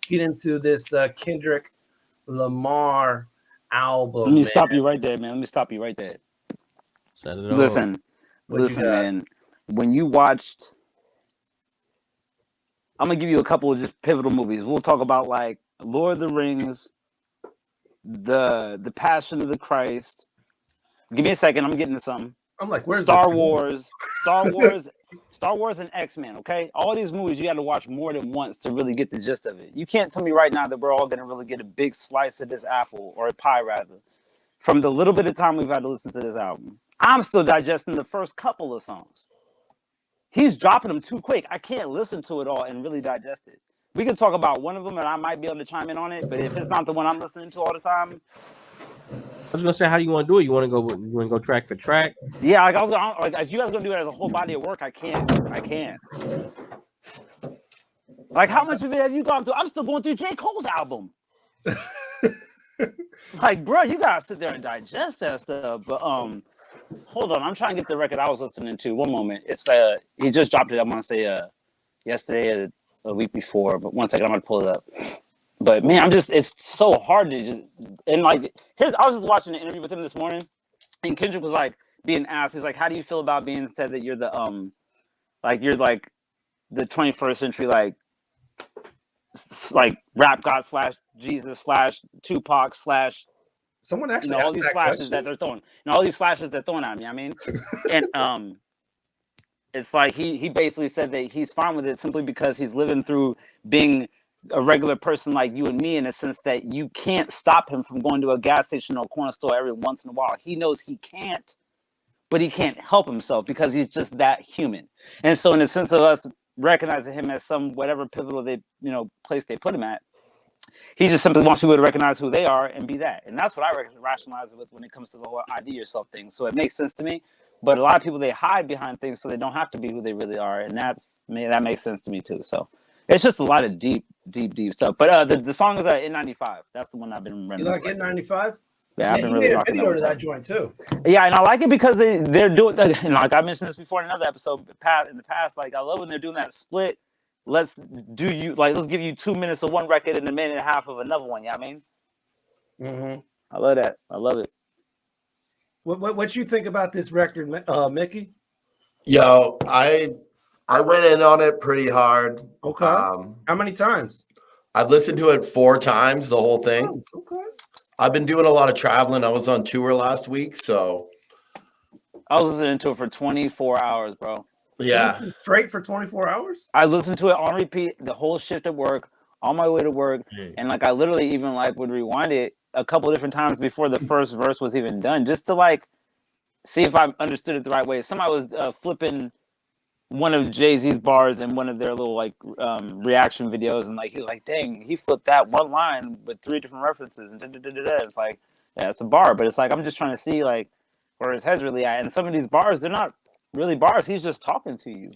get into this Kendrick Lamar album. Let me stop you right there, man. Set it Listen, man. When you watched, I'm gonna give you a couple of just pivotal movies. We'll talk about like Lord of the Rings, the Passion of the Christ. Give me a second. I'm getting to something. I'm like, where's Star Wars, and X-Men. Okay, all these movies you got to watch more than once to really get the gist of it. You can't tell me right now that we're all gonna really get a big slice of this apple, or a pie rather, from the little bit of time we've had to listen to this album. I'm still digesting the first couple of songs. He's dropping them too quick. I can't listen to it all and really digest it. We can talk about one of them, and I might be able to chime in on it. But if it's not the one I'm listening to all the time, I was gonna say, how do you want to do it? You want to go track for track? yeah, like if you guys gonna do it as a whole body of work, I can't. Like, how much of it have you gone through? I'm still going through J. Cole's album. Like, bro, you gotta sit there and digest that stuff. But hold on, I'm trying to get the record I was listening to. One moment, it's he just dropped it. I'm gonna say yesterday, a week before. But one second, I'm gonna pull it up. But man, it's so hard to just, and like, I was just watching an interview with him this morning, and Kendrick was like being asked, he's like, how do you feel about being said that you're the the 21st century like rap god / Jesus / Tupac / someone actually all these slashes that they're throwing, all these slashes they're throwing at me. I mean, and it's like he basically said that he's fine with it simply because he's living through being a regular person like you and me, in a sense that you can't stop him from going to a gas station or a corner store every once in a while. He knows he can't, but he can't help himself because he's just that human. And so in the sense of us recognizing him as some whatever pivotal place they put him at, he just simply wants people to recognize who they are and be that. And that's what I rationalize it with when it comes to the whole ID yourself thing. So it makes sense to me. But a lot of people, they hide behind things so they don't have to be who they really are. And that makes sense to me too. So it's just a lot of deep stuff. But the song is N95. That's the one I've been running. You like N95? Yeah, I've been really made a video to that joint too. Yeah, and I like it because they're doing, like I mentioned this before in another episode in the past. Like, I love when they're doing that split. Let's give you 2 minutes of one record and a minute and a half of another one. You know what I mean? Mm-hmm. I love that. I love it. What you think about this record, Mickey? Yo, I went in on it pretty hard. Okay. How many times? I've listened to it 4 times, the whole thing. Oh, okay. I've been doing a lot of traveling. I was on tour last week, so I was listening to it for 24 hours, bro. Yeah. Straight for 24 hours? I listened to it on repeat the whole shift at work, on my way to work. And like, I literally even like would rewind it a couple different times before the first verse was even done, just to like see if I understood it the right way. Somebody was flipping one of Jay-Z's bars in one of their little like reaction videos, and like he was like, dang, he flipped that one line with 3 different references, and it's like, yeah, it's a bar, but it's like, I'm just trying to see like where his head's really at. And some of these bars, they're not really bars, he's just talking to you.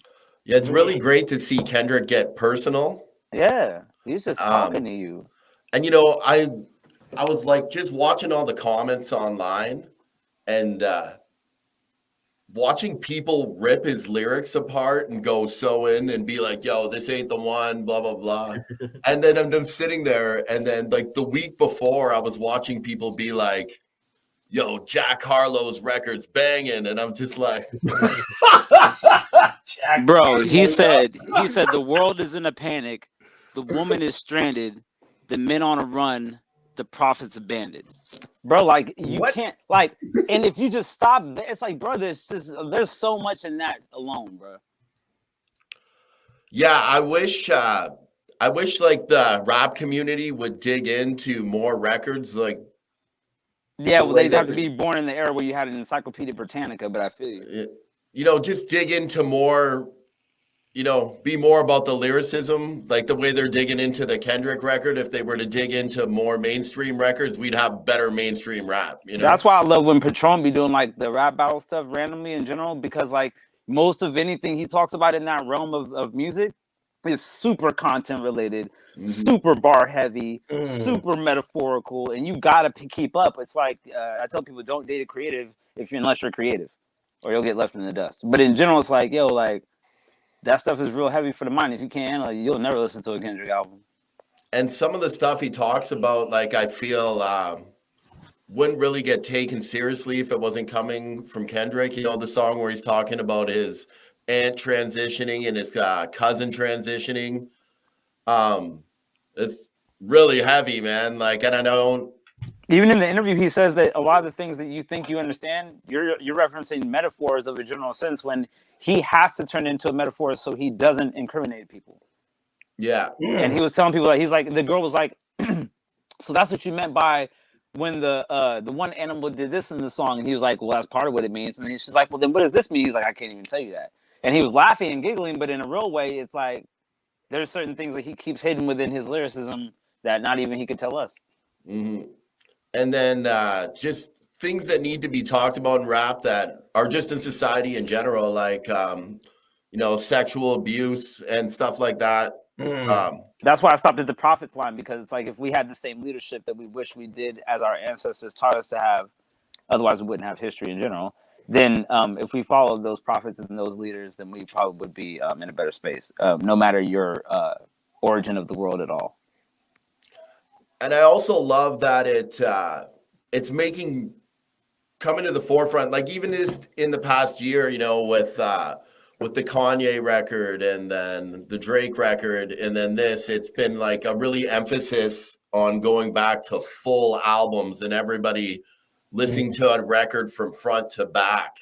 Yeah, it's really great to see Kendrick get personal. Yeah, he's just talking to you. And you know, I was like just watching all the comments online and watching people rip his lyrics apart and go so in and be like, yo, this ain't the one, blah blah blah. And then I'm just sitting there, and then like the week before I was watching people be like, yo, Jack Harlow's record's banging, and I'm just like bro, he said the world is in a panic, the woman is stranded, the men on a run, the prophets abandoned. Bro, like you can't like, and if you just stop there, it's like, bro, there's so much in that alone, bro. Yeah, I wish like the rap community would dig into more records, like. Yeah, well, they'd have to be born in the era where you had an Encyclopedia Britannica, but I feel you. You know, just dig into more, you know, be more about the lyricism, like the way they're digging into the Kendrick record. If they were to dig into more mainstream records, we'd have better mainstream rap, you know? That's why I love when Patron be doing like the rap battle stuff randomly in general, because like most of anything he talks about in that realm of music is super content related, super bar heavy, super metaphorical, and you gotta keep up. It's like I tell people, don't date a creative unless you're creative, or you'll get left in the dust. But in general, it's like, yo, like that stuff is real heavy for the mind. If you can't handle it, you'll never listen to a Kendrick album. And some of the stuff he talks about, like, I feel wouldn't really get taken seriously if it wasn't coming from Kendrick. You know, the song where he's talking about his aunt transitioning and his cousin transitioning. It's really heavy, man. Like, and I don't. Even in the interview, he says that a lot of the things that you think you understand, you're referencing metaphors of a general sense when he has to turn into a metaphor so he doesn't incriminate people. Yeah. And he was telling people that he's like, the girl was like, so that's what you meant by when the one animal did this in the song. And he was like, well, that's part of what it means. And then she's like, well, then what does this mean? He's like, I can't even tell you that. And he was laughing and giggling, but in a real way, it's like there's certain things that he keeps hidden within his lyricism that not even he could tell us. Mm-hmm. And then just things that need to be talked about in rap that are just in society in general, like, sexual abuse and stuff like that. That's why I stopped at the prophets line, because it's like if we had the same leadership that we wish we did as our ancestors taught us to have, otherwise we wouldn't have history in general. Then if we followed those prophets and those leaders, then we probably would be in a better space, no matter your origin of the world at all. And I also love that it's coming to the forefront, like even just in the past year, with the Kanye record and then the Drake record and then this, it's been like a really emphasis on going back to full albums and everybody listening to a record from front to back.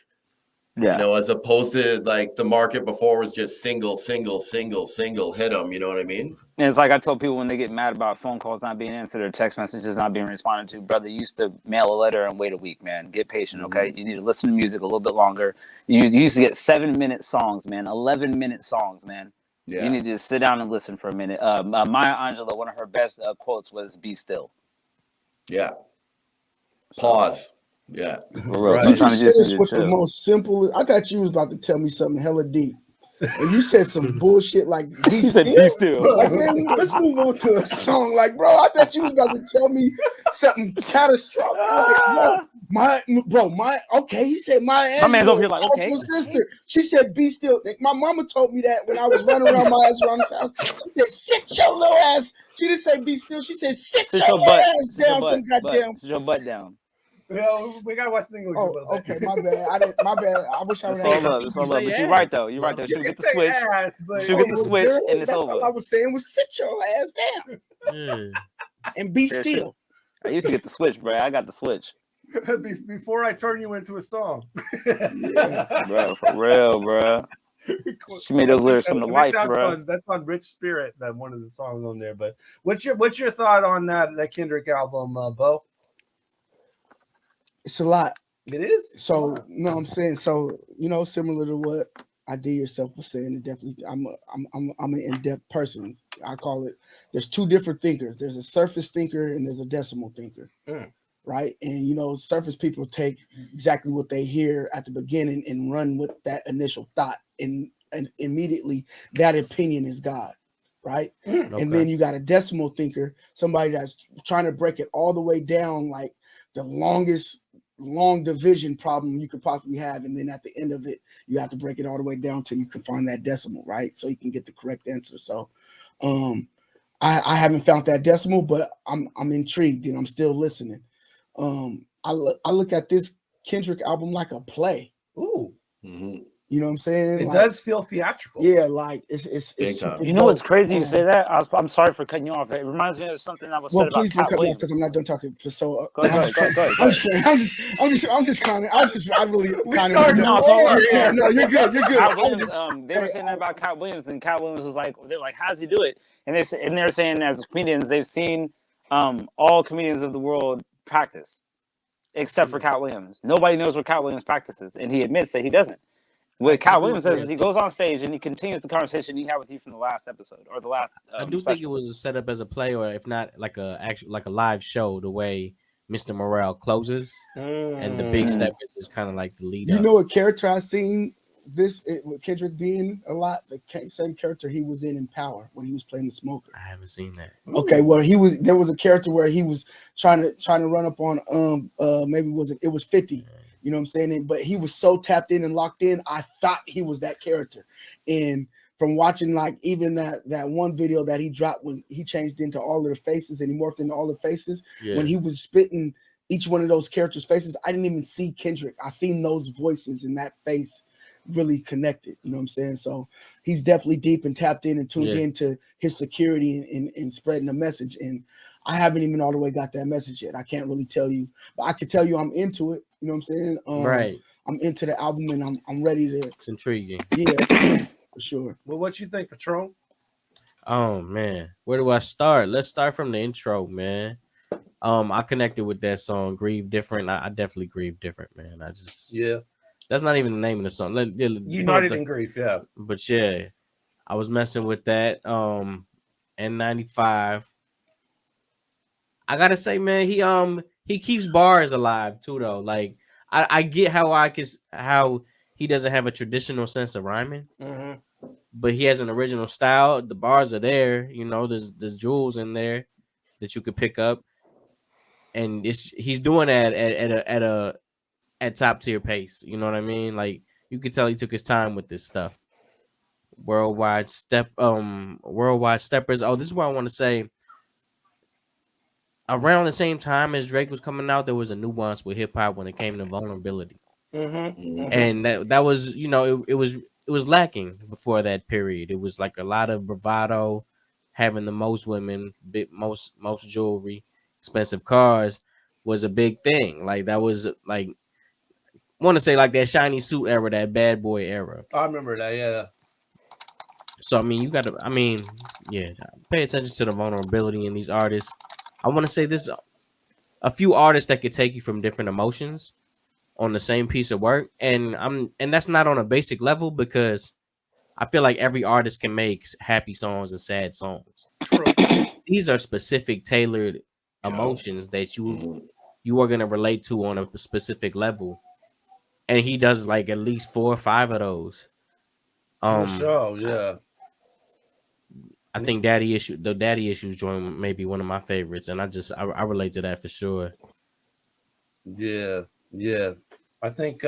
Yeah. As opposed to like the market before was just single, hit them. You know what I mean? And it's like I told people when they get mad about phone calls not being answered or text messages not being responded to, brother, you used to mail a letter and wait a week, man. Get patient, okay? You need to listen to music a little bit longer. You used to get 7-minute songs, man, 11-minute songs, man. Yeah. You need to just sit down and listen for a minute. Maya Angelou, one of her best quotes was, "Be still." Yeah. Pause. Yeah. Right. You just said this with the most simple. I thought you was about to tell me something hella deep. And you said some bullshit like he said be still. Like, man, let's move on to a song. Like, bro, I thought you was about to tell me something catastrophic. Like, okay, he said my man's over here like, okay. Sister. She said be still. My mama told me that when I was running around my ass around the house. She said, sit your little ass. She didn't say be still. She said, sit your ass down some goddamn. Sit your butt down. We gotta watch single. Okay, my bad. My bad. I wish I would have. It's all up. But you're right though. You're right though. She'll get the switch. She'll get the switch, and it's over. All I was saying was sit your ass down and be still. I used to get the switch, bro. I got the switch before I turn you into a song. Bro, for real, bro. She made those lyrics come to life, bro. That's on Rich Spirit, that one of the songs on there. But what's your thought on that Kendrick album, Bo? It's a lot. It is. So, you know what I'm saying? So, similar to what Idea Yourself was saying, it definitely I'm an in-depth person. I call it, there's two different thinkers. There's a surface thinker and there's a decimal thinker. Right? And surface people take exactly what they hear at the beginning and run with that initial thought, and immediately that opinion is God. Right? Okay. And then you got a decimal thinker, somebody that's trying to break it all the way down, like the long division problem you could possibly have, and then at the end of it you have to break it all the way down till you can find that decimal, right? So you can get the correct answer. So I haven't found that decimal, but I'm intrigued and I'm still listening. I look at this Kendrick album like a play. Ooh. You know what I'm saying? It does feel theatrical. Yeah, like it's you know what's crazy you say that? I'm sorry for cutting you off. It reminds me of something that was said about Cat Williams. Because I'm not done talking. So go ahead. I'm just kind of. I really kind of. No, you're good. Cat Williams, they were saying that about Cat Williams, and Cat Williams was like, they're like, how does he do it? And they're saying as comedians, they've seen all comedians of the world practice, except for Cat Williams. Nobody knows what Cat Williams practices, and he admits that he doesn't. What Cat Williams says is he goes on stage and he continues the conversation he had with you from the last episode or the last. I do think it was set up as a play, or if not, like a live show. The way Mr. Morale closes, and the big step is kind of like the lead. You know, a character I seen with Kendrick being a lot, the same character he was in Power when he was playing the smoker. I haven't seen that. Okay, well there was a character where he was trying to run up on maybe it was 50. You know what I'm saying? But he was so tapped in and locked in, I thought he was that character. And from watching like even that one video that he dropped when he changed into all of their faces and he morphed into all the faces when he was spitting each one of those characters' faces. I didn't even see Kendrick. I seen those voices and that face really connected. You know what I'm saying? So he's definitely deep and tapped in and tuned into his security and spreading the message. And I haven't even all the way got that message yet. I can't really tell you, but I can tell you I'm into it. You know what I'm saying? Right. I'm into the album and I'm ready to. It's intriguing. Yeah, for sure. Well, what you think, Patron? Oh man, where do I start? Let's start from the intro, man. I connected with that song, "Grieve Different." I definitely grieve different, man. I just that's not even the name of the song. United in Grief, yeah. But yeah, I was messing with that. N95. I gotta say, man, he keeps bars alive too, though. Like I get how he doesn't have a traditional sense of rhyming, but he has an original style. The bars are there, you know. There's jewels in there that you could pick up, and he's doing that at top tier pace. You know what I mean? Like you could tell he took his time with this stuff. Worldwide steppers. Oh, this is what I want to say. Around the same time as Drake was coming out, there was a nuance with hip hop when it came to vulnerability, and that was, you know, it was lacking before that period. It was like a lot of bravado, having the most women, most jewelry, expensive cars was a big thing. Like that was like, want to say like that shiny suit era, that bad boy era. I remember that, yeah. So I mean, you got to, pay attention to the vulnerability in these artists. I want to say this: a few artists that could take you from different emotions on the same piece of work, and that's not on a basic level, because I feel like every artist can make happy songs and sad songs. These are specific, tailored emotions that you are gonna relate to on a specific level, and he does like at least 4 or 5 of those. For sure, yeah. I think Daddy Issues joint may be one of my favorites, and I relate to that for sure. Yeah. I think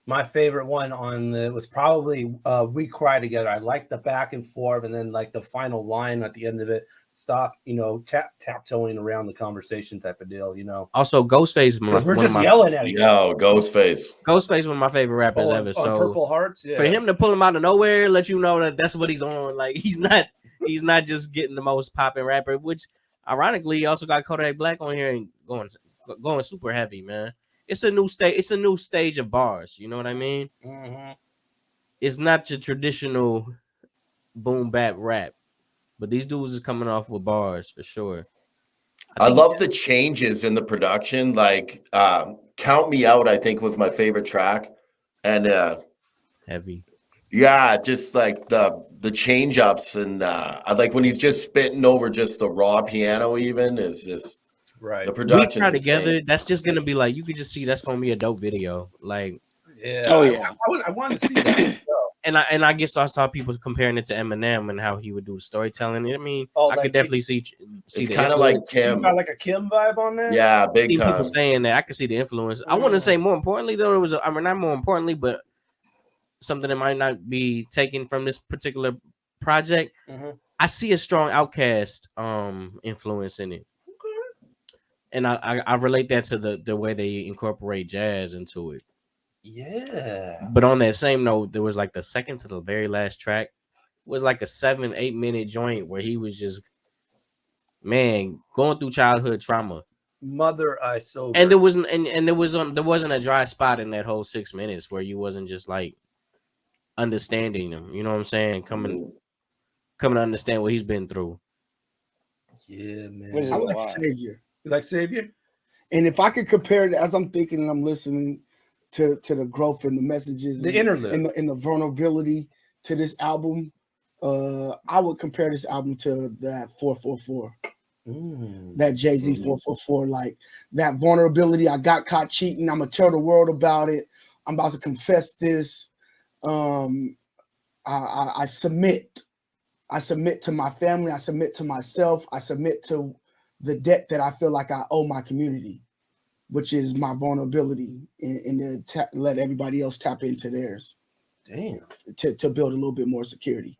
my favorite one on it was probably We Cry Together. I like the back and forth, and then like the final line at the end of it, stop, you know, taptoeing around the conversation type of deal, you know. Also, Ghostface, we're just yelling at each other. Ghostface, one of my favorite rappers ever. So Purple Hearts, for him to pull him out of nowhere, let you know that that's what he's on. Like he's not just getting the most popping rapper, which ironically he also got Kodak Black on here and going super heavy, man. It's a new stage. It's a new stage of bars. You know what I mean? It's not your traditional boom bap rap, but these dudes is coming off with bars for sure. I love the changes in the production. Like Count Me Out, I think, was my favorite track, and heavy. Yeah, just like the change ups, and I like when he's just spitting over just the raw piano. Even is just right. The production together. That's just gonna be like, you could just see that's gonna be a dope video. Like, yeah, I wanted to see that. And I guess I saw people comparing it to Eminem and how he would do the storytelling. I mean, I could definitely see. It's kind of like Kim. Got like a Kim vibe on that. Yeah, big time. People saying that. I could see the influence. I want to say more importantly though, not more importantly, but something that might not be taken from this particular project. I see a strong Outkast influence in it. And I relate that to the way they incorporate jazz into it. Yeah. But on that same note, there was like the second to the very last track was like a 7-8 minute joint where he was just, man, going through childhood trauma. Mother I Sober. And there wasn't a dry spot in that whole 6 minutes where you wasn't just like understanding him. You know what I'm saying? Coming to understand what he's been through. Yeah, man. I like Savior. You like Savior? And if I could compare it as I'm thinking and I'm listening to the growth and the messages, the interlude, and the vulnerability to this album, I would compare this album to that 444. That Jay-Z 444, like that vulnerability. I got caught cheating. I'm gonna tell the world about it. I'm about to confess this. I submit. I submit to my family. I submit to myself. I submit to the debt that I feel like I owe my community, which is my vulnerability, and let everybody else tap into theirs. Damn. To build a little bit more security.